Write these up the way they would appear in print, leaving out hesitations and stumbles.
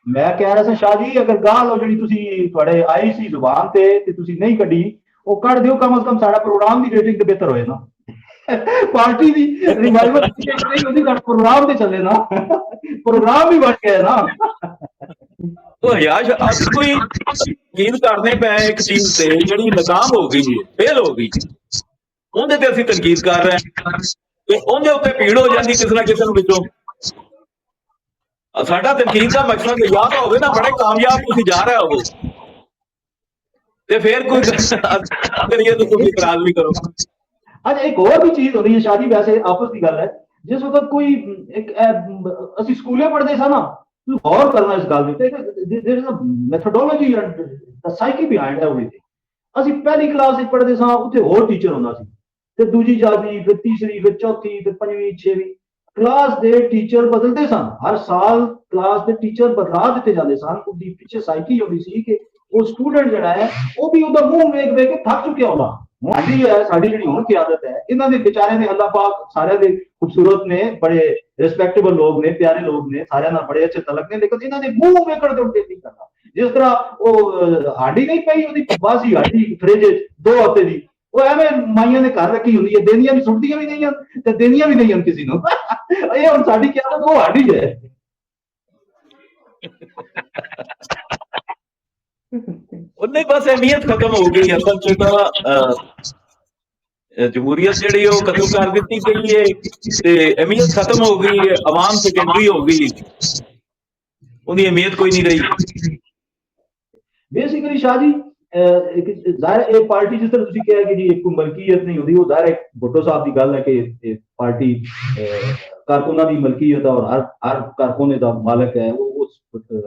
ਮੈਂ ਕਹਿ ਰਿਹਾ ਸੀ ਸ਼ਾਹ ਜੀ, ਅਗਰ ਗਾਹ ਲਓ ਜਿਹੜੀ ਤੁਸੀਂ ਤੁਹਾਡੇ ਆਈ ਸੀ ਜ਼ੁਬਾਨ ਤੇ ਤੁਸੀਂ ਨਹੀਂ ਕੱਢੀ, ਉਹ ਕੱਢ ਦਿਓ, ਕਮ ਅਜ਼ ਕਮ ਸਾਡਾ ਪ੍ਰੋਗਰਾਮ ਦੀ ਰੇਟਿੰਗ ਤੇ ਬਿਹਤਰ ਹੋਏ ਨਾ। ਪਾਰਟੀ ਦੀ ਰਿਵਾਈਵਲ ਨਹੀਂ ਹੁੰਦੀ, ਸਾਡਾ ਪ੍ਰੋਗਰਾਮ ਤੇ ਚੱਲੇ ਨਾ। ਪ੍ਰੋਗਰਾਮ ਵੀ ਬਣ ਗਿਆ ਨਾ। ਉਹ ਯਾਰ ਅੱਜ ਕੋਈ ਯਕੀਨ ਕਰਨੇ ਪਏ ਇੱਕ ਚੀਜ਼ ਤੇ ਜਿਹੜੀ ਨਾਕਾਮ ਹੋ ਗਈ ਹੈ, ਫੇਲ ਹੋ ਗਈ, ਉਹਦੇ ਤੇ ਅਸੀਂ ਤਨਕੀਦ ਕਰ ਰਹੇ ਹਾਂ ਤੇ ਉਹਦੇ ਉੱਤੇ ਭੀੜ ਹੋ ਜਾਂਦੀ ਕਿਸੇ ਨਾ ਕਿਸੇ ਨੂੰ ਵਿੱਚੋਂ। ਸਾਡਾ ਤਨਕੀਦ ਦਾ ਮਕਸਦ ਯਾਦ ਹੋਵੇ ਨਾ, ਬੜੇ ਕਾਮਯਾਬ ਤੁਸੀਂ ਜਾ ਰਹੇ ਹੋ ਤੇ ਫਿਰ ਕੋਈ ਕਰੀਏ ਤਾਂ ਤੁਸੀਂ ਇਤਰਾਜ਼ ਵੀ ਕਰੋ। अच्छा, एक और भी चीज हो रही है शादी, वैसे आपस की गल है, जिस वक्त कोई एक ਅਸੀਂ ਸਕੂਲੇ ਪੜ੍ਹਦੇ ਸਾਂ ਨਾ, ਤੁਸੀਂ ਗੌਰ ਕਰਨਾ ਇਸ ਗੱਲ ਤੇ, there is a methodology and the psyche behind everything. ਅਸੀਂ ਪਹਿਲੀ ਕਲਾਸ ਵਿੱਚ ਪੜ੍ਹਦੇ ਸਾਂ, ਉੱਥੇ ਹੋਰ ਟੀਚਰ ਹੁੰਦਾ ਸੀ, ਤੇ ਦੂਜੀ ਜਾਤੀ, ਫਿਰ ਤੀਸਰੀ, ਫਿਰ ਚੌਥੀ, ਫਿਰ ਪੰਜਵੀਂ, ਛੇਵੀਂ ਕਲਾਸ ਦੇ ਟੀਚਰ ਬਦਲਦੇ ਸਨ। ਹਰ ਸਾਲ ਕਲਾਸ ਦੇ ਟੀਚਰ ਬਦਲਾ ਦਿੱਤੇ ਜਾਂਦੇ ਸਨ। ਉਹਦੀ ਪਿੱਛੇ ਸਾਈਕੀ ਹੁੰਦੀ ਸੀ ਕਿ ਉਹ ਸਟੂਡੈਂਟ ਜਿਹੜਾ ਹੈ ਉਹ ਵੀ ਉਹਦਾ ਮੂੰਹ ਵੇਖ ਵੇਖ ਕੇ ਥੱਕ ਚੁੱਕਿਆ ਹੁੰਦਾ। ਸਾਡੀ ਹੈ, ਸਾਡੀ ਜਿਹੜੀ ਹੁਣ ਕੀ ਆਦਤ ਹੈ, ਇਹਨਾਂ ਦੇ ਵਿਚਾਰਿਆਂ ਦੇ ਅੱਲਾਹ ਪਾਕ ਸਾਰਿਆਂ ਦੇ ਖੂਬਸੂਰਤ ਨੇ, ਬੜੇ ਰਿਸਪੈਕਟੇਬਲ ਲੋਕ ਨੇ, ਪਿਆਰੇ ਲੋਕ ਨੇ, ਸਾਰਿਆਂ ਨਾਲ ਬੜੇ ਅੱਛੇ ਤਲਕ ਨੇ, ਲੇਕਿਨ ਇਹਨਾਂ ਦੇ ਮੂੰਹ ਵੇਖਣ ਦੇ ਉੱਤੇ ਨਹੀਂ ਕਰਦਾ। ਜਿਸ ਤਰ੍ਹਾਂ ਉਹ ਹਾਡੀ ਨਹੀਂ ਪਈ, ਉਹਦੀ ਬਾਸੀ ਹਾਡੀ ਫ੍ਰਿਜ 2 ਹਫ਼ਤੇ ਦੀ, ਉਹ ਐਵੇਂ ਮਾਈਆਂ ਨੇ ਘਰ ਰੱਖੀ ਹੁੰਦੀ ਹੈ, ਦੇਣੀਆਂ ਵੀ, ਸੁੱਟਦੀਆਂ ਵੀ ਨਹੀਂ ਹਨ ਤੇ ਦੇਣੀਆਂ ਵੀ ਨਹੀਂ ਹਨ ਕਿਸੇ ਨੂੰ। ਇਹ ਹੁਣ ਸਾਡੀ ਕੀ ਆਦਤ, ਉਹ ਹਾਡੀ ਹੈ। ਉਹਨੇ ਬਸ ਅਹਿਮੀਅਤ ਖਤਮ ਹੋ ਗਈ ਅਸਲ ਚ ਤਾਂ। ਜਮਹੂਰੀਅਤ ਜਿਹੜੀ ਉਹ ਖਤਮ ਕਰ ਦਿੱਤੀ ਗਈ ਹੈ ਤੇ ਅਹਿਮੀਅਤ ਖਤਮ ਹੋ ਗਈ ਹੈ, ਆਵਾਮ ਸੈਕੰਡਰੀ ਹੋ ਗਈ, ਉਹਦੀ ਅਹਿਮੀਅਤ ਕੋਈ ਨਹੀਂ ਰਹੀ। बेसिकली शाह जी, ਜ਼ਾਹਿਰ ਇਹ ਪਾਰਟੀ ਜਿਸ ਤਰ੍ਹਾਂ ਤੁਸੀਂ ਕਿਹਾ ਕਿ ਜੀ ਇੱਕ ਮਲਕੀਅਤ ਨਹੀਂ ਹੁੰਦੀ, ਉਹ ਜ਼ਾਹਿਰ ਭੁੱਟੋ ਸਾਹਿਬ ਦੀ ਗੱਲ ਹੈ ਕਿ ਪਾਰਟੀ ਕਾਰਕੁਨਾਂ ਦੀ ਮਲਕੀਅਤ ਔਰ ਹਰ ਕਾਰਕੁਨ ਦਾ ਮਾਲਕ ਹੈ, ਉਹ ਉਸ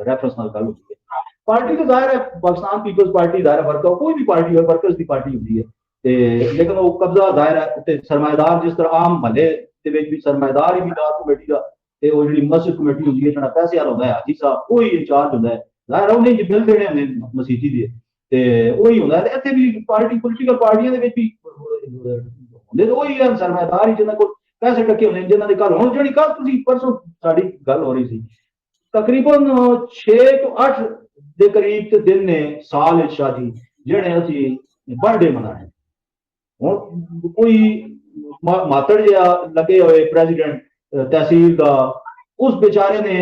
ਰੈਫਰੈਂਸ ਨਾਲ ਗੱਲ ਹੁੰਦੀ ਹੈ। ਪਾਰਟੀ ਤਾਂ ਜ਼ਾਹਿਰ ਹੈ ਪਾਕਿਸਤਾਨ ਪੀਪਲਸ ਪਾਰਟੀ, ਜ਼ਾਹਿਰ ਵਰਕਰ ਕੋਈ ਵੀ ਪਾਰਟੀ ਹੋਵੇ, ਵਰਕਰਸ ਦੀ ਪਾਰਟੀ ਹੁੰਦੀ ਹੈ, ਤੇ ਲੇਕਿਨ ਉਹ ਕਬਜ਼ਾ ਜ਼ਾਹਿਰ ਹੈ ਉੱਤੇ ਸਰਮਾਏਦਾਰ, ਜਿਸ ਤਰ੍ਹਾਂ ਆਮ ਮਹੱਲੇ ਦੇ ਵਿੱਚ ਵੀ ਸਰਮਾਏਦਾਰ ਹੀ ਮਿਲਾਦ ਕਮੇਟੀ ਦਾ, ਤੇ ਉਹ ਜਿਹੜੀ ਮਸਜਿਦ ਕਮੇਟੀ ਹੁੰਦੀ ਹੈ, ਜਿਹੜਾ ਪੈਸੇ ਵਾਲਾ ਹੁੰਦਾ ਹੈ ਹਾਜੀ ਸਾਹਿਬ, ਉਹੀ ਇੰਚਾਰਜ ਹੁੰਦਾ ਹੈ। ਜ਼ਾਹਿਰ ਉਹਨੇ ਬਿੱਲ ਦੇਣੇ ਹੁੰਦੇ ਮਸੀਤੀ ਦੇ, ਤੇ ਉਹੀ ਹੁੰਦਾ ਹੈ। ਇੱਥੇ ਵੀ ਪਾਰਟੀ, ਪੋਲੀਟੀਕਲ ਪਾਰਟੀਆਂ ਦੇ ਵਿੱਚ ਵੀ ਹੁੰਦੇ ਤਾਂ ਉਹੀ ਹਨ, ਸਰਮਾਏਦਾਰ ਹੀ, ਜਿਹਨਾਂ ਕੋਲ ਪੈਸੇ ਟੱਕੇ ਹੁੰਦੇ, ਜਿਨ੍ਹਾਂ ਦੇ ਘਰ ਹੁਣ ਜਿਹੜੀ ਕੱਲ ਤੁਸੀਂ ਪਰਸੋਂ ਸਾਡੀ ਗੱਲ ਹੋ ਰਹੀ ਸੀ, ਤਕਰੀਬਨ 6 ਤੋਂ 8 ਦੇ ਕਰੀਬ ਤੇ ਦਿਨ ਨੇ ਸਾਲ ਵਿੱਚ ਸ਼ਾਹ ਜੀ, ਜਿਹੜੇ ਅਸੀਂ ਬਰਥਡੇ ਮਨਾਏ। ਹੁਣ ਕੋਈ ਮਾਤੜ ਜਿਹਾ ਲੱਗੇ ਹੋਏ ਪ੍ਰੈਜ਼ੀਡੈਂਟ ਤਹਿਸੀਲ ਦਾ, ਉਸ बेचारे ਨੇ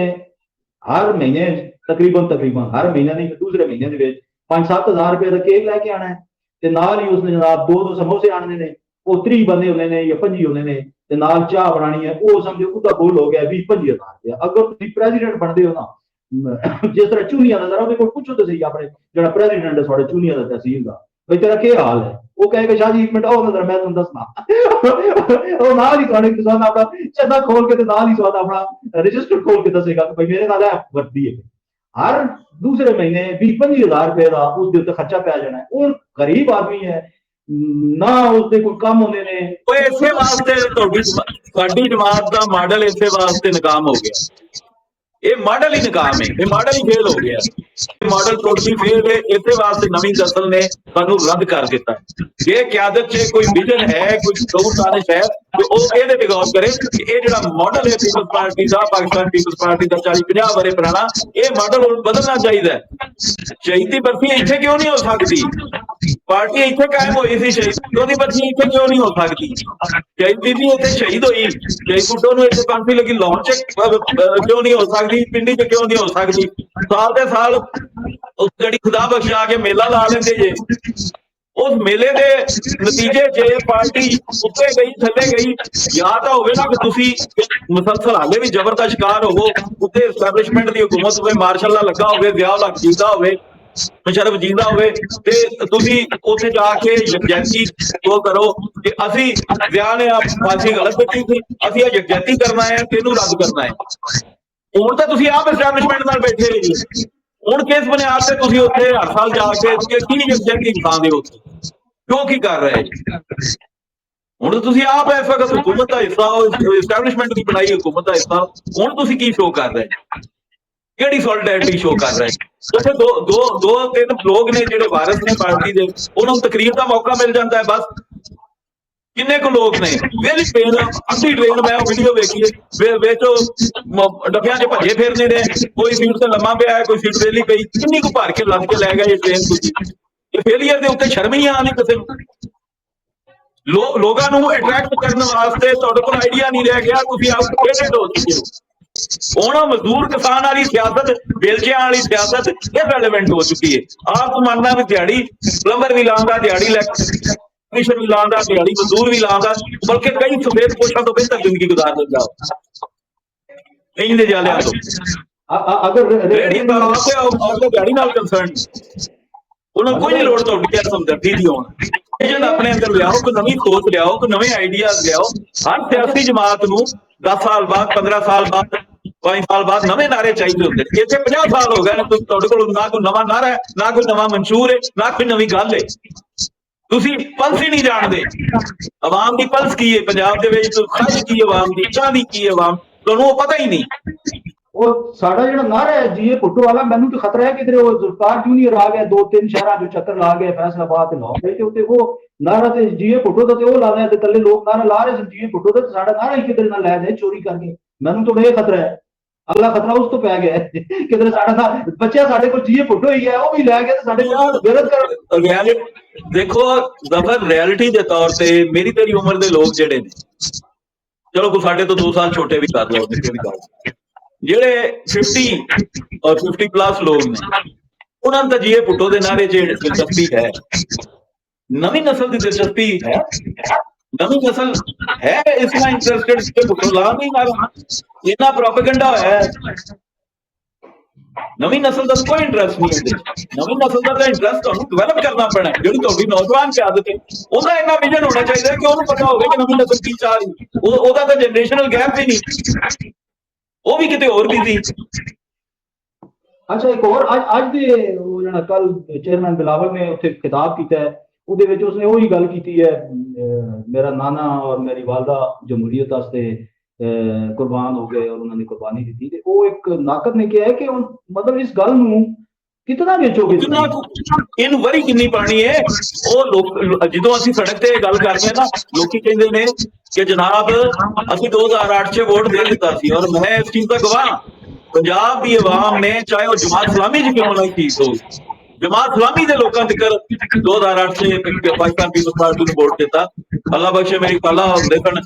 ਹਰ ਮਹੀਨੇ ਤਕਰੀਬਨ ਹਰ ਮਹੀਨੇ ਨਹੀਂ, ਦੂਸਰੇ ਮਹੀਨੇ ਦੇ ਵਿੱਚ 5-7 ਹਜ਼ਾਰ ਰੁਪਏ ਦਾ ਕੇਕ ਲੈ ਕੇ ਆਣਾ ਹੈ, ਤੇ ਨਾਲ ਹੀ ਉਸਨੇ ਜਨਾਬ 2 ਸਮੋਸੇ ਆਣੇ ਨੇ, ਉਹ 30 ਬੰਦੇ ਹੁੰਦੇ ਨੇ ਜਾਂ 25 ਹੁੰਦੇ ਨੇ, ਤੇ ਨਾਲ ਚਾਹ ਬਣਾਣੀ ਹੈ, ਉਹ ਸਮਝੋ ਉਹਦਾ ਬੋਲ ਹੋ ਗਿਆ 20-25 ਹਜ਼ਾਰ ਰੁਪਇਆ। ਅਗਰ ਤੁਸੀਂ ਪ੍ਰੈਜ਼ੀਡੈਂਟ ਬਣਦੇ ਹੋ ਨਾ, ਜਿਸ ਤਰ੍ਹਾਂ ਚੂਨੀਆਂ ਦਾ, ਜ਼ਰਾ ਉਹਦੇ ਕੋਲ ਪੁੱਛੋ ਤਾਂ ਸਹੀ, ਆਪਣੇ ਜਿਹੜਾ ਪ੍ਰੈਜ਼ੀਡੈਂਟ ਹੈ ਤੁਹਾਡੇ ਚੂਨੀਆਂ ਦਾ ਤਹਿਸੀਲ ਦਾ, ਬਈ ਤੇਰਾ ਕੀ ਹਾਲ ਹੈ, ਉਹ ਕਹੇਗਾ ਸ਼ਾਹ ਜੀ 1 ਮਿੰਟ ਆਓ ਨਜ਼ਰ, ਮੈਂ ਤੁਹਾਨੂੰ ਦੱਸਣਾ। ਉਹ ਨਾਲ ਹੀ ਤੁਹਾਡੇ ਕਿਸਾਨ ਆਪਣਾ ਚੱਦਾ ਖੋਲ ਕੇ ਤੇ ਨਾਲ ਹੀ ਤੁਹਾਡਾ ਆਪਣਾ ਰਜਿਸਟਰ ਖੋਲ ਕੇ ਦੱਸੇਗਾ ਕਿ ਭਾਈ ਮੇਰੇ ਨਾਲ ਇਹ ਵਰਦੀ ਹੈ। ਹਰ ਦੂਸਰੇ ਮਹੀਨੇ 20-25 ਹਜ਼ਾਰ ਰੁਪਏ ਦਾ ਉਸਦੇ ਉੱਤੇ ਖਰਚਾ ਪੈ ਜਾਣਾ ਹੈ। ਉਹ ਗਰੀਬ ਆਦਮੀ ਹੈ ਨਾ, ਉਸਦੇ ਕੋਈ ਕੰਮ ਹੁੰਦੇ ਨੇ। ਉਹ ਇਸੇ ਵਾਸਤੇ ਤੁਹਾਡੀ ਜਮਾਤ ਦਾ ਮਾਡਲ ਇਸੇ ਵਾਸਤੇ ਨਾਕਾਮ ਹੋ ਗਿਆ। ਇਹ ਮਾਡਲ ਹੀ ਨਾਕਾਮ ਹੈ, ਇਹ ਮਾਡਲ ਹੀ ਫੇਲ ਹੋ ਗਿਆ। ਮਾਡਲ ਟੋਟਲੀ ਫੇਲ ਹੈ, ਇਸੇ ਵਾਸਤੇ ਨਵੀਂ ਨਸਲ ਨੇ ਸਾਨੂੰ ਰੱਦ ਕਰ ਦਿੱਤਾ। ਜੇ ਕਿਆਦਤ 'ਚ ਕੋਈ ਵਿਜ਼ਨ ਹੈ, ਕੋਈ ਗੌਰ ਸਾਜ਼ਿਸ਼ ਹੈ, ਤੇ ਉਹ ਇਹਦੇ ਤੇ ਗੌਰ ਕਰੇ ਕਿ ਇਹ ਜਿਹੜਾ ਮਾਡਲ ਹੈ ਪੀਪਲਸ ਪਾਰਟੀ ਦਾ, ਪਾਕਿਸਤਾਨ ਪੀਪਲਸ ਪਾਰਟੀ ਦਾ 40-50 ਵਰੇ ਪੁਰਾਣਾ, ਇਹ ਮਾਡਲ ਹੁਣ ਬਦਲਣਾ ਚਾਹੀਦਾ ਹੈ। ਸ਼ਹੀਦੀ ਬਰਸੀ ਇੱਥੇ ਕਿਉਂ ਨਹੀਂ ਹੋ ਸਕਦੀ? ਪਾਰਟੀ ਇੱਥੇ ਕਾਇਮ ਹੋਈ ਸੀ, ਸ਼ਹੀਦ ਦੀ ਬਰਸੀ ਇੱਥੇ ਕਿਉਂ ਨਹੀਂ ਹੋ ਸਕਦੀ? ਸ਼ਹੀਦ ਬੀਬੀ ਇੱਥੇ ਸ਼ਹੀਦ ਹੋਈ, ਸ਼ਹੀਦ ਬੁੱਢੋ ਨੂੰ ਇੱਥੇ ਕਾਂਸੀ ਲੱਗੀ, ਲਾਹੌਰ 'ਚ ਕਿਉਂ ਨਹੀਂ ਹੋ ਸਕਦੀ? ਪਿੰਡੀ 'ਚ ਕਿਉਂ ਨਹੀਂ ਹੋ ਸਕਦੀ? ਸਾਲ ਦੇ ਸਾਲ ਉਸ ਜਿਹੜੀ ਖੁਦਾ ਬਖਸ਼ਾ ਕੇ ਮੇਲਾ ਲਾ ਲੈਂਦੇ ਜੇ, ਉਸ ਮੇਲੇ ਦੇ ਨਤੀਜੇ 'ਚ ਪਾਰਟੀ ਉੱਤੇ ਗਈ, ਥੱਲੇ ਗਈ। ਜਾਂ ਤਾਂ ਹੋਵੇ ਨਾ ਕਿ ਤੁਸੀਂ ਮੁਸਲਸਲ ਹਾਲੇ ਵੀ ਜ਼ਬਰ ਦਾ ਸ਼ਿਕਾਰ ਹੋਵੋ, ਉੱਤੇ ਐਸਟੈਬਲਿਸ਼ਮੈਂਟ ਦੀ ਹੁਕੂਮਤ ਹੋਵੇ, ਮਾਰਸ਼ਲ ਲਾ ਲੱਗਾ ਹੋਵੇ, ਜ਼ਿਆਉਲ ਹਕ ਜੀਂਦਾ ਹੋਵੇ, ਮੁਸ਼ਰਫ ਜੀਂਦਾ ਹੋਵੇ, ਤੇ ਤੁਸੀਂ ਉੱਥੇ ਜਾ ਕੇ ਯਕਜਹਿਤੀ ਉਹ ਕਰੋ ਕਿ ਅਸੀਂ ਜ਼ਿਆ ਨੇ ਫਾਂਸੀ ਗਲਤ ਦਿੱਤੀ ਸੀ, ਅਸੀਂ ਇਹ ਯਕਜਹਿਤੀ ਕਰਨਾ ਹੈ, ਇਹਨੂੰ ਰੱਦ ਕਰਨਾ ਹੈ। ਹੁਣ ਤਾਂ ਤੁਸੀਂ ਆਪ ਐਸਟੈਬਲਿਸ਼ਮੈਂਟ ਨਾਲ ਬੈਠੇ ਰਹੀ, ਹੁਣ ਕਿਸ ਬੁਨਿਆਦ ਤੇ ਤੁਸੀਂ ਉੱਥੇ ਹਰ ਸਾਲ ਜਾ ਕੇ ਕੀ ਯਕਜਹਿਤੀ ਦਿਖਾਉਂਦੇ ਹੋ? ਕਿਉਂ ਕੀ ਕਰ ਰਹੇ? ਹੁਣ ਤੁਸੀਂ ਆਪ ਇਸ ਵਕਤ ਹੁਕੂਮਤ ਦਾ ਹਿੱਸਾ ਹੋ, ਐਸਟੈਬਲਿਸ਼ਮੈਂਟ ਦੀ ਬਣਾਈ ਹੁਕੂਮਤ ਦਾ ਹਿੱਸਾ, ਹੁਣ ਤੁਸੀਂ ਕੀ ਸ਼ੋਅ ਕਰ ਰਹੇ? ਕਿਹੜੀ ਸੋਲਿਡੈਰਿਟੀ ਸ਼ੋਅ ਕਰ ਰਹੇ? ਉੱਥੇ ਦੋ ਤਿੰਨ ਲੋਕ ਨੇ ਜਿਹੜੇ ਵਾਰਿਸ ਨੇ ਪਾਰਟੀ ਦੇ, ਉਹਨਾਂ ਨੂੰ ਤਕਰੀਰ ਦਾ ਮੌਕਾ ਮਿਲ ਜਾਂਦਾ ਹੈ ਬਸ। ਕਿੰਨੇ ਕੁ ਲੋਕ ਨੇ ਵੇਲੀ ਟ੍ਰੇਨ, ਅੱਧੀ ਟ੍ਰੇਨ ਮੈਂ ਵੀਡੀਓ ਵੇਖੀ ਹੈ ਵਿੱਚ ਡੱਬਿਆਂ 'ਚ ਭੱਜੇ ਫਿਰਦੇ ਨੇ, ਕੋਈ ਸੀਟ ਤੇ ਲੰਮਾ ਪਿਆ ਹੈ, ਕੋਈ ਸੀਟ ਵੇਲੀ ਪਈ, ਕਿੰਨੀ ਕੁ ਭਰ ਕੇ ਲੱਦ ਕੇ ਲੈ ਗਿਆ ਇਹ ਟ੍ਰੇਨ। ਤੁਸੀਂ ਇਹ ਫੇਲੀਅਰ ਦੇ ਉੱਤੇ ਸ਼ਰਮ ਹੀ ਆਉਣੀ ਕਿਸੇ ਨੂੰ। ਲੋਕਾਂ ਨੂੰ ਅਟਰੈਕਟ ਕਰਨ ਵਾਸਤੇ ਤੁਹਾਡੇ ਕੋਲ ਆਈਡੀਆ ਨਹੀਂ ਰਹਿ ਗਿਆ, ਤੁਸੀਂ ਆਊਟਡੇਟਡ ਹੋ ਚੁੱਕੇ ਹੋ। ਹੁਣ ਮਜ਼ਦੂਰ ਕਿਸਾਨ ਵਾਲੀ ਸਿਆਸਤ, ਬੇਲਚਿਆਂ ਵਾਲੀ ਸਿਆਸਤ ਇਰਰੈਲੇਵੈਂਟ ਹੋ ਚੁੱਕੀ ਹੈ। ਆਪ ਮੰਨਦਾ ਵੀ ਦਿਹਾੜੀ ਪਲੰਬਰ ਵੀ ਲਾਉਂਦਾ, ਦਿਹਾੜੀ ਇਲੈਕਟ੍ਰੀਸ਼ੀਅਨ ਵੀ ਲਾਉਂਦਾ, ਦਿਹਾੜੀ ਮਜ਼ਦੂਰ ਵੀ ਲਾਉਂਦਾ, ਬਲਕਿ ਕਈ ਸਫੇਦ ਪੋਸ਼ਾਂ ਤੋਂ ਬਿਹਤਰ ਜ਼ਿੰਦਗੀ ਗੁਜ਼ਾਰ ਦਿੰਦਾ ਇੰਜ ਦੇ ਜਾਲਿਆਂ ਤੋਂ। ਅਗਰ ਜਿਹੜੀ ਆਪਦੇ ਦਿਹਾੜੀ ਨਾਲ ਕੰਸਰਨ, ਉਹਨਾਂ ਨੂੰ ਕੋਈ ਨਹੀਂ ਲੋੜ ਤੁਹਾਡੀ ਹਮਦਰਦੀ ਦੀ ਹੋਣ। ਆਪਣੇ ਅੰਦਰ ਲਿਆਓ, ਕੋਈ ਨਵੀਂ ਸੋਚ ਲਿਆਓ, ਕੋਈ ਨਵੇਂ ਆਈਡੀਆਜ਼ ਲਿਆਓ। ਹਰ ਸਿਆਸੀ ਜਮਾਤ ਨੂੰ 10 ਸਾਲ ਬਾਅਦ, 15 ਸਾਲ ਬਾਅਦ, 5 ਸਾਲ ਬਾਅਦ ਨਵੇਂ ਨਾਰੇ ਚਾਹੀਦੇ ਹੁੰਦੇ ਨੇ। ਇੱਥੇ 50 ਸਾਲ ਹੋ ਗਏ ਨੇ, ਤੁਹਾਡੇ ਕੋਲ ਨਾ ਕੋਈ ਨਵਾਂ ਨਾਰਾ ਹੈ, ਨਾ ਕੋਈ ਨਵਾਂ ਮਨਸ਼ੂਰ ਹੈ, ਨਾ ਕੋਈ ਨਵੀਂ ਗੱਲ ਹੈ। ਤੁਸੀਂ ਪਲਸ ਹੀ ਨਹੀਂ ਜਾਣਦੇ, ਆਵਾਮ ਦੀ ਪਲਸ ਕੀ ਹੈ ਪੰਜਾਬ ਦੇ ਵਿੱਚ, ਖਜ ਕੀ ਆਵਾਮ ਦੀ, ਚਾਹਦੀ ਕੀ ਆਵਾਮ, ਤੁਹਾਨੂੰ ਉਹ ਪਤਾ ਹੀ ਨਹੀਂ। ਉਹ ਸਾਡਾ ਜਿਹੜਾ ਨਾਰਾ ਹੈ ਜੀ ਭੁੱਟੋ ਵਾਲਾ, ਮੈਨੂੰ ਤਾਂ ਖਤਰਾ ਹੈ ਕਿ ਉਹ ਜ਼ੁਲਫਕਾਰ ਜੂਨੀਅਰ ਆ ਗਿਆ 2-3 ਸ਼ਹਿਰਾਂ ਚੋਂ ਚੱਕਰ ਲਾ ਗਿਆ, ਫੈਸਲਾਬਾਦ ਤੇ ਲਾਹੌਰ ਤੇ ਉੱਤੇ ਉਹ ਨਾਰਾ ਤੇ ਜੀ ਭੁੱਟੋ ਦਾ ਤੇ ਉਹ ਲਾ ਰਿਹਾ ਤੇ ਥੱਲੇ ਲੋਕ ਨਾਰਾ ਲਾ ਰਹੇ ਸੀ ਜੀ ਭੁੱਟੋ ਦਾ, ਸਾਡਾ ਨਾਰਾ ਹੀ ਕਿਧਰ ਨਾਲ ਲੈ ਜਾਏ ਚੋਰੀ ਕਰਕੇ। ਮੈਨੂੰ ਤਾਂ ਇਹ ਖਤਰਾ ਹੈ, ਅਗਲਾ ਖਤਰਾ ਉਸ ਤੋਂ ਪੈ ਗਿਆ ਕਿਧਰ ਸਾਡਾ ਬੱਚਾ ਸਾਡੇ ਕੋਲ ਜੀ ਭੁੱਟੋ ਹੀ ਹੈ, ਉਹ ਵੀ ਲੈ ਗਿਆ ਤੇ ਸਾਡੇ ਕੋਲ ਵਿਰੋਧ ਕਰ। ਦੇਖੋ ਜ਼ਫਰ, ਰਿਐਲਿਟੀ ਦੇ ਤੌਰ ਤੇ ਮੇਰੀ ਤੇਰੀ ਉਮਰ ਦੇ ਲੋਕ ਜਿਹੜੇ ਨੇ, ਚਲੋ ਕੋਈ ਸਾਡੇ ਤੋਂ 2 ਸਾਲ ਛੋਟੇ ਵੀ ਕਰ ਲਓ, ਜਿਹੜੇ 50 ਔਰ 50+ ਲੋਕ ਨੇ, ਉਹਨਾਂ ਨੂੰ ਤਾਂ ਜੀ ਭੁੱਟੋ ਦੇ ਨਾਰੇ 'ਚ ਦਿਲਚਸਪੀ ਹੈ। ਨਵੀਂ ਨਸਲ ਦੀ ਦਿਲਚਸਪੀ ਹੈ, ਨਵੀਂ ਨਸਲ ਹੈ ਇਸ ਨਾਲ ਇੰਟਰਸਟਡ ਕਿ ਭੁੱਟੋ ਲਾ ਨਹੀਂ ਮਾਰਾ, ਇੰਨਾ ਪ੍ਰੋਪੇਗੈਂਡਾ ਹੋਇਆ। ਨਵੀਂ ਨਸਲ ਦਾ ਕੋਈ ਇੰਟਰਸਟ ਨਹੀਂ ਹੁੰਦੇ। ਨਵੀਂ ਨਸਲ ਦਾ ਤਾਂ ਇੰਟਰਸਟ ਤੁਹਾਨੂੰ ਡਿਵੈਲਪ ਕਰਨਾ ਪੈਣਾ। ਜਿਹੜੀ ਤੁਹਾਡੀ ਨੌਜਵਾਨ ਕਿਆਦਤ ਹੈ, ਉਹਦਾ ਇੰਨਾ ਵਿਜ਼ਨ ਹੋਣਾ ਚਾਹੀਦਾ ਕਿ ਉਹਨੂੰ ਪਤਾ ਹੋਵੇ ਕਿ ਨਵੀਂ ਨਸਲ ਕੀ ਚਾਹ ਰਹੀ। ਉਹਦਾ ਤਾਂ ਜਨਰੇਸ਼ਨਲ ਗੈਪ ਹੀ ਨਹੀਂ, ਉਹ ਵੀ ਕਿਤੇ ਹੋਰ ਬਿਜ਼ੀ। ਅੱਛਾ, ਇੱਕ ਹੋਰ ਅੱਜ ਦੇ ਉਹ ਜਿਹੜਾ ਕੱਲ ਚੇਅਰਮੈਨ ਬਿਲਾਵਲ ਨੇ ਉੱਥੇ ਖਿਤਾਬ ਕੀਤਾ ਹੈ, ਉਹਦੇ ਵਿੱਚ ਉਸਨੇ ਉਹੀ ਗੱਲ ਕੀਤੀ ਹੈ, ਮੇਰਾ ਨਾਨਾ ਔਰ ਮੇਰੀ ਵਾਲਦਾ ਜਮਹੂਰੀਅਤ ਵਾਸਤੇ ਕੁਰਬਾਨ ਹੋ ਗਏ ਔਰ ਉਹਨਾਂ ਨੇ ਕੁਰਬਾਨੀ ਦਿੱਤੀ। ਤੇ ਉਹ ਇੱਕ ਨਾਕਦ ਨੇ ਕਿਹਾ ਕਿ ਮਤਲਬ ਇਸ ਗੱਲ ਨੂੰ ਕਿਤਨਾ ਵੇਚੋਗੇ, ਇਹਨੂੰ ਵਰੀ ਕਿੰਨੀ ਪਾਣੀ ਹੈ। ਉਹ ਲੋਕ ਜਦੋਂ ਅਸੀਂ ਸੜਕ ਤੇ ਗੱਲ ਕਰਦੇ ਹਾਂ ਨਾ, ਲੋਕੀ ਕਹਿੰਦੇ ਨੇ ਕਿ ਜਨਾਬ ਅਸੀਂ 2008 'ਚ ਵੋਟ ਦੇ ਦਿੱਤਾ ਸੀ, ਔਰ ਮੈਂ ਇਸ ਚੀਜ਼ ਦਾ ਗਵਾਹ। ਪੰਜਾਬ ਦੀ ਆਵਾਮ ਨੇ, ਚਾਹੇ ਉਹ ਜਮਾਤ ਇਸਲਾਮੀ 'ਚ ਕਿਉਂ ਨਾ ਚੀਜ਼ ਹੋ, ਜਮਾਤ ਇਸਲਾਮੀ ਦੇ ਲੋਕਾਂ ਤੱਕ 2008 'ਚ ਪਾਕਿਸਤਾਨ ਪੀਪਲਸ ਪਾਰਟੀ ਨੂੰ ਵੋਟ ਦਿੱਤਾ। ਅੱਲਾ ਬਖਸ਼ੇ ਮੇਰੀ ਪਾਲਾ ਹੁੰਦੇ ਸਨ,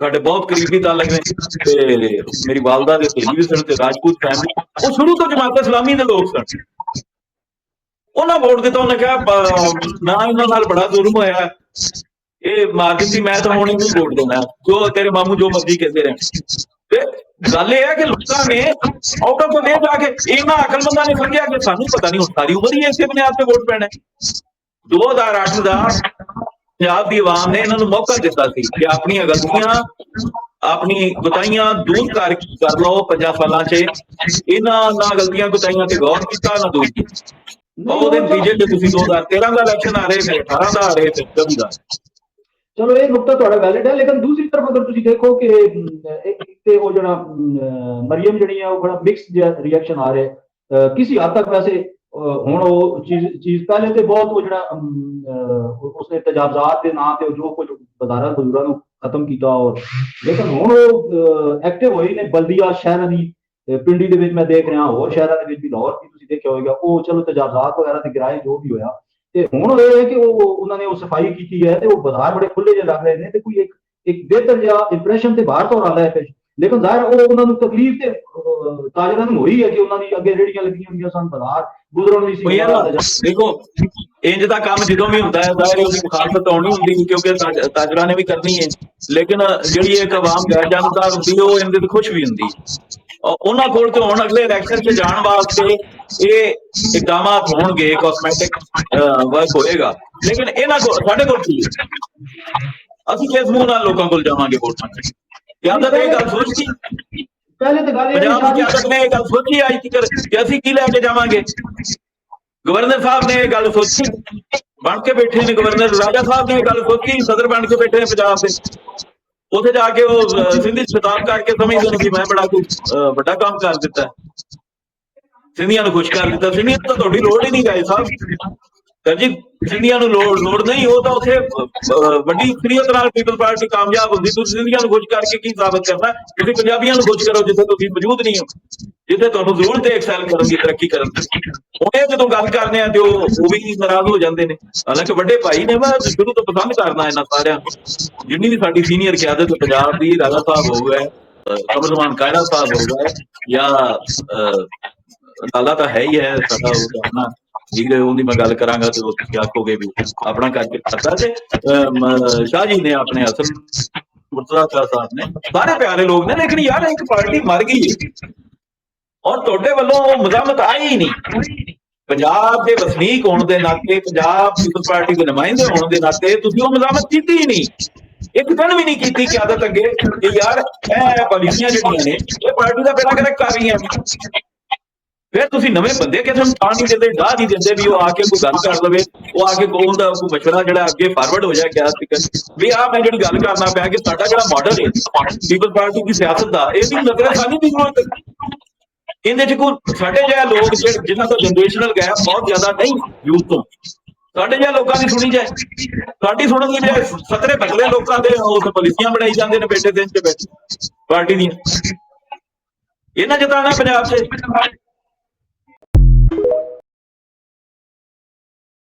ਸਾਡੇ ਬਹੁਤ ਕਰੀਬੀ ਤਾਲੁਕ ਨੇ, ਤੇ ਮੇਰੀ ਵਾਲਦਾ ਦੇ ਵੀ ਸਨ ਤੇ ਰਾਜਪੂਤ ਫੈਮਿਲੀ, ਉਹ ਸ਼ੁਰੂ ਤੋਂ ਜਮਾਤ ਇਸਲਾਮੀ ਦੇ ਲੋਕ ਸਨ। ਉਹਨਾਂ ਵੋਟ ਦਿੱਤਾ। ਉਹਨੇ ਕਿਹਾ ਨਾ ਇਹਨਾਂ ਨਾਲ ਬੜਾ ਜ਼ੁਲਮ ਹੋਇਆ, ਇਹ ਮਾਰ ਦਿੱਤੀ, ਮੈਂ ਤਾਂ ਹੁਣ ਇਹਨੂੰ ਵੋਟ ਦੇਣਾ, ਜੋ ਤੇਰੇ ਮਾਮੂ ਜੋ ਮਰਜ਼ੀ ਕਹਿੰਦੇ ਰਹਿਣ। ਤੇ ਗੱਲ ਇਹ ਹੈ ਕਿ ਲੋਕਾਂ ਨੇ ਆਊਟ ਆਫ ਵੇ ਜਾ ਕੇ, ਇਹਨਾਂ ਅਕਲਮੰਦਾਂ ਨੇ ਸਮਝਿਆ ਕਿ ਸਾਨੂੰ ਪਤਾ ਨਹੀਂ ਹੁਣ ਸਾਰੀ ਉਮਰ ਹੀ ਇਸੇ ਬੁਨਿਆਦ ਤੇ ਵੋਟ ਪੈਣਾ। 2008 ਦਾ ਪੰਜਾਬ ਦੀ ਆਵਾਮ ਨੇ ਇਹਨਾਂ ਨੂੰ ਮੌਕਾ ਦਿੱਤਾ ਸੀ ਕਿ ਆਪਣੀਆਂ ਗਲਤੀਆਂ, ਆਪਣੀ ਗੁਤਾਈਆਂ ਦੂਰ ਕਰ ਲਓ। 50 ਸਾਲਾਂ 'ਚ ਇਹਨਾਂ ਨਾ ਗਲਤੀਆਂ ਗੁਤਾਈਆਂ ਤੇ ਗੌਰ ਕੀਤਾ, ਨਾ ਦੂਰ ਕੀਤਾ। ਉਹਦੇ ਨਤੀਜੇ ਤੇ ਤੁਸੀਂ 2013 ਦਾ ਇਲੈਕਸ਼ਨ ਆ ਰਹੇ, ਫਿਰ 18 ਦਾ ਆ ਰਹੇ, ਤੇ 24 ਦਾ। ਚਲੋ ਇਹ ਨੁਕਤਾ ਤੁਹਾਡਾ ਵੈਲਿਡ ਹੈ, ਲੇਕਿਨ ਦੂਸਰੀ ਤਰਫ ਅਗਰ ਤੁਸੀਂ ਦੇਖੋ ਕਿ ਤੇ ਉਹ ਜਿਹੜਾ ਮਰੀਮ ਜਿਹੜੀ ਹੈ ਉਹ ਬੜਾ ਮਿਕਸਡ ਰਿਐਕਸ਼ਨ ਆ ਰਿਹਾ ਕਿਸੇ ਹੱਦ ਤੱਕ। ਵੈਸੇ ਹੁਣ ਉਹ ਚੀਜ਼ ਪਹਿਲੇ ਤੇ ਬਹੁਤ ਉਹ ਜਿਹੜਾ ਉਸਨੇ ਤਜਾਵਜ਼ਾਤ ਦੇ ਨਾਂ ਤੇ ਜੋ ਕੁਝ ਬਜ਼ਾਰਾਂ ਬਜ਼ੁਰਗਾਂ ਨੂੰ ਖਤਮ ਕੀਤਾ, ਔਰ ਲੇਕਿਨ ਹੁਣ ਉਹ ਐਕਟਿਵ ਹੋਏ ਨੇ ਬਲਦੀਆ ਸ਼ਹਿਰਾਂ ਦੀ, ਪਿੰਡੀ ਦੇ ਵਿੱਚ ਮੈਂ ਦੇਖ ਰਿਹਾ, ਹੋਰ ਸ਼ਹਿਰਾਂ ਦੇ ਵਿੱਚ ਵੀ, ਲਾਹੌਰ ਵੀ ਤੁਸੀਂ ਦੇਖਿਆ ਹੋਏਗਾ। ਉਹ ਚਲੋ ਤਜਾਵਜ਼ਾਤ ਵਗੈਰਾ ਤੇ ਗਿਰਾਏ ਜੋ ਵੀ ਹੋਇਆ, ਤੇ ਹੁਣ ਇਹ ਹੈ ਕਿ ਉਹਨਾਂ ਨੇ ਉਹ ਸਫਾਈ ਕੀਤੀ ਹੈ ਤੇ ਉਹ ਬਾਜ਼ਾਰ ਬੜੇ ਖੁੱਲੇ ਜਿਹੇ ਲੱਗ ਰਹੇ ਨੇ, ਤੇ ਕੋਈ ਇੱਕ ਬਿਹਤਰ ਜਿਹਾ ਇੰਪ੍ਰੈਸ਼ਨ ਤੇ ਬਾਹਰ ਤੋਂ ਆ ਰਿਹਾ ਹੈ। ਲੇਕਿਨ ਜ਼ਾਹਿਰ ਉਹ ਉਹਨਾਂ ਨੂੰ ਤਕਲੀਫ ਤੇ ਤਾਜਰਾਂ ਨੂੰ ਹੋਈ ਹੈ ਕਿ ਉਹਨਾਂ ਦੀ ਅੱਗੇ ਰੇਹੜੀਆਂ ਲੱਗੀਆਂ ਹੋਈਆਂ ਸਨ, ਬਾਜ਼ਾਰ ਗੁਜ਼ਰਨ ਦੀ ਸੀ। ਦੇਖੋ ਇੰਜ ਦਾ ਕੰਮ ਜਦੋਂ ਵੀ ਹੁੰਦਾ ਹੈ, ਜ਼ਾਹਿਰ ਉਹਦੀ ਮੁਖਾਲਫਤ ਆਉਣੀ ਹੁੰਦੀ, ਕਿਉਂਕਿ ਤਾਜਰਾਂ ਨੇ ਵੀ ਕਰਨੀ ਹੈ। ਲੇਕਿਨ ਜਿਹੜੀ ਇੱਕ ਆਵਾਮ ਗੈਰ ਜਾਣਕਾਰ ਹੁੰਦੀ, ਉਹ ਇਹਦੇ ਤੇ ਖੁਸ਼ ਵੀ ਹੁੰਦੀ। ਉਹਨਾਂ ਕੋਲ ਤੇ ਹੁਣ ਅਗਲੇ ਇਲੈਕਸ਼ਨ 'ਚ ਜਾਣ ਵਾਸਤੇ ਇਹ ਇਕਦਾਮਾਤ ਹੋਣਗੇ, ਕਾਸਮੈਟਿਕ ਵਰਕ ਹੋਏਗਾ। ਲੇਕਿਨ ਇਹਨਾਂ ਕੋਲ, ਸਾਡੇ ਕੋਲ ਕੀ ਹੈ? ਅਸੀਂ ਕਿਸ ਮੂੰਹ ਨਾਲ ਲੋਕਾਂ ਕੋਲ ਜਾਵਾਂਗੇ ਵੋਟ ਮੰਗਣ? ਕਿਆਦਤ ਇਹ ਗੱਲ ਸੋਚਦੀ, ਪਹਿਲੇ ਤਾਂ ਗੱਲ ਪੰਜਾਬ ਦੀ ਕਿਆਦਤ ਨੇ ਇਹ ਗੱਲ ਸੋਚੀ ਅੱਜ ਤੱਕ ਕਿ ਅਸੀਂ ਕੀ ਲੈ ਕੇ ਜਾਵਾਂਗੇ? ਗਵਰਨਰ ਸਾਹਿਬ ਨੇ ਇਹ ਗੱਲ ਸੋਚੀ, ਬਣ ਕੇ ਬੈਠੇ ਨੇ ਗਵਰਨਰ ਰਾਜਾ ਸਾਹਿਬ ਨੇ ਇਹ ਗੱਲ ਸੋਚੀ, ਸਦਰ ਬਣ ਕੇ ਬੈਠੇ ਨੇ ਪੰਜਾਬ ਦੇ। ਉੱਥੇ ਜਾ ਕੇ ਉਹ ਸਿੰਧੀ ਖਿਤਾਬ ਕਰਕੇ ਸਮਝਦੇ ਨੇ ਕਿ ਮੈਂ ਬੜਾ ਕੋਈ ਵੱਡਾ ਕੰਮ ਕਰ ਦਿੱਤਾ, ਸਿੰਧੀਆਂ ਨੂੰ ਖੁਸ਼ ਕਰ ਦਿੱਤਾ। ਸਿੰਧੀਆਂ ਤਾਂ ਤੁਹਾਡੀ ਲੋੜ ਹੀ ਨਹੀਂ ਗਏ ਸਾਹਿਬ, ਸਰ ਜੀ ਸਿੰਧੀਆਂ ਨੂੰ ਲੋੜ ਨਹੀਂ, ਉਹ ਤਾਂ ਉੱਥੇ ਵੱਡੀ ਅਕਸਰੀਅਤ ਨਾਲ ਪੀਪਲ ਪਾਰਟੀ ਕਾਮਯਾਬ ਹੁੰਦੀ। ਤੁਸੀਂ ਸਿੰਧੀਆਂ ਨੂੰ ਖੁਸ਼ ਕਰਕੇ ਕੀ ਸਾਬਤ ਕਰਨਾ? ਤੁਸੀਂ ਪੰਜਾਬੀਆਂ ਨੂੰ ਖੁਸ਼ ਕਰੋ ਜਿੱਥੇ ਤੁਸੀਂ ਮੌਜੂਦ ਨਹੀਂ ਹੋ, ਜਿੱਥੇ ਤੁਹਾਨੂੰ ਜ਼ਰੂਰਤ ਹੈ ਐਕਸੈਲ ਕਰਨ ਦੀ, ਤਰੱਕੀ ਕਰਨ ਦੀ। ਹੁਣ ਇਹ ਜਦੋਂ ਗੱਲ ਕਰਦੇ ਆ ਤੇ ਉਹ ਵੀ ਨਾਰਾਜ਼ ਹੋ ਜਾਂਦੇ ਨੇ। ਹਾਲਾਂਕਿ ਵੱਡੇ ਭਾਈ ਨੇ, ਮੈਂ ਸ਼ੁਰੂ ਤੋਂ ਪਸੰਦ ਕਰਨਾ ਇਹਨਾਂ ਸਾਰਿਆਂ ਨੂੰ। ਜਿੰਨੀ ਵੀ ਸਾਡੀ ਸੀਨੀਅਰ ਕਿਆਦਤ ਪੰਜਾਬ ਦੀ, ਰਾਜਾ ਸਾਹਿਬ ਹੋ ਗਏ, ਕਮਰਜ਼ਮਾਨ ਕਾਇਰਾ ਸਾਹਿਬ ਹੋ ਗਏ, ਜਾਂ ਲਾਲਾ ਤਾਂ ਹੈ ਹੀ ਹੈ ਸਾਡਾ, ਉਹ ਆਪਣਾ ਠੀਕ ਹੈ, ਉਹਦੀ ਮੈਂ ਗੱਲ ਕਰਾਂਗਾ ਤੇ ਤੁਸੀਂ ਆਖੋਗੇ ਵੀ ਆਪਣਾ ਕਰਕੇ ਕਰਦਾ। ਤੇ ਸ਼ਾਹ ਜੀ ਨੇ ਆਪਣੇ ਅਸਲ ਮੁਰਤਜ਼ਾ ਸ਼ਾਹ ਸਾਹਿਬ ਨੇ, ਸਾਰੇ ਪਿਆਰੇ ਲੋਕ ਨੇ, ਲੇਕਿਨ ਯਾਰ ਇੱਕ ਪਾਰਟੀ ਮਰ ਗਈ ਹੈ ਔਰ ਤੁਹਾਡੇ ਵੱਲੋਂ ਉਹ ਮਜ਼ਾਮਤ ਆਈ ਹੀ ਨਹੀਂ। ਪੰਜਾਬ ਦੇ ਵਸਨੀਕ ਹੋਣ ਦੇ ਨਾਤੇ, ਪੰਜਾਬ ਪੀਪਲਸ ਪਾਰਟੀ ਦੇ ਨੁਮਾਇੰਦੇ ਹੋਣ ਦੇ ਨਾਤੇ ਤੁਸੀਂ ਉਹ ਮਜ਼ਾਮਤ ਕੀਤੀ ਹੀ ਨਹੀਂ। ਇੱਕ ਦਿਨ ਵੀ ਨਹੀਂ ਕੀਤੀ ਕਿਆਦਤ ਅੱਗੇ ਕਿ ਯਾਰ ਇਹ ਪਾਲਿਸੀਆਂ ਜਿਹੜੀਆਂ ਨੇ ਇਹ ਪਾਰਟੀ ਦਾ ਬੇੜਾ ਗਰਕ ਕਰ ਰਹੀਆਂ ਨੇ। ਫਿਰ ਤੁਸੀਂ ਨਵੇਂ ਬੰਦੇ ਕਿਸੇ ਨੂੰ ਥਾਂ ਨਹੀਂ ਦਿੰਦੇ, ਡਾਹ ਨਹੀਂ ਦਿੰਦੇ ਵੀ ਉਹ ਆ ਕੇ ਕੋਈ ਗੱਲ ਕਰ ਲਵੇ, ਉਹ ਆ ਕੇ ਕੋਲ ਦਾ ਕੋਈ ਮਸ਼ਵਰਾ ਜਿਹੜਾ ਅੱਗੇ ਫਾਰਵਰਡ ਹੋ ਜਾਏ ਕਿਆ ਵੀ ਆਹ ਮੈਂ ਜਿਹੜੀ ਗੱਲ ਕਰਨਾ ਪਿਆ ਕਿ ਸਾਡਾ ਜਿਹੜਾ ਮਾਡਲ ਹੈ ਪੀਪਲ ਪਾਰਟੀ ਦੀ ਸਿਆਸਤ ਦਾ, ਇਹਦੀ ਨਜ਼ਰਸਾਨੀ ਦੀ ਜ਼ਰੂਰਤ। ਇਹਦੇ ਚ ਕੋਈ ਸਾਡੇ ਜਿਹੇ ਲੋਕ ਜਿਨ੍ਹਾਂ ਦਾ ਜਨਰੇਸ਼ਨਲ ਗੈਪ ਬਹੁਤ ਜ਼ਿਆਦਾ ਨਹੀਂ ਯੂਥ ਤੋਂ, ਸਾਡੇ ਜਿਹੇ ਲੋਕਾਂ ਦੀ ਸੁਣੀ ਜਾਏ। ਸਾਡੀ ਸੁਣਨ ਦੀ ਬਜਾਏ ਸਤਰੇ ਬਗਲੇ ਲੋਕਾਂ ਦੇ ਉਸ ਪਾਲਿਸੀਆਂ ਬਣਾਈ ਜਾਂਦੇ ਨੇ ਬੈਠੇ ਦਿਨ ਚ ਬੈਠੇ ਪਾਰਟੀ ਦੀਆਂ। ਇਹਨਾਂ ਜਿਤਾਣਾ ਪੰਜਾਬ 'ਚ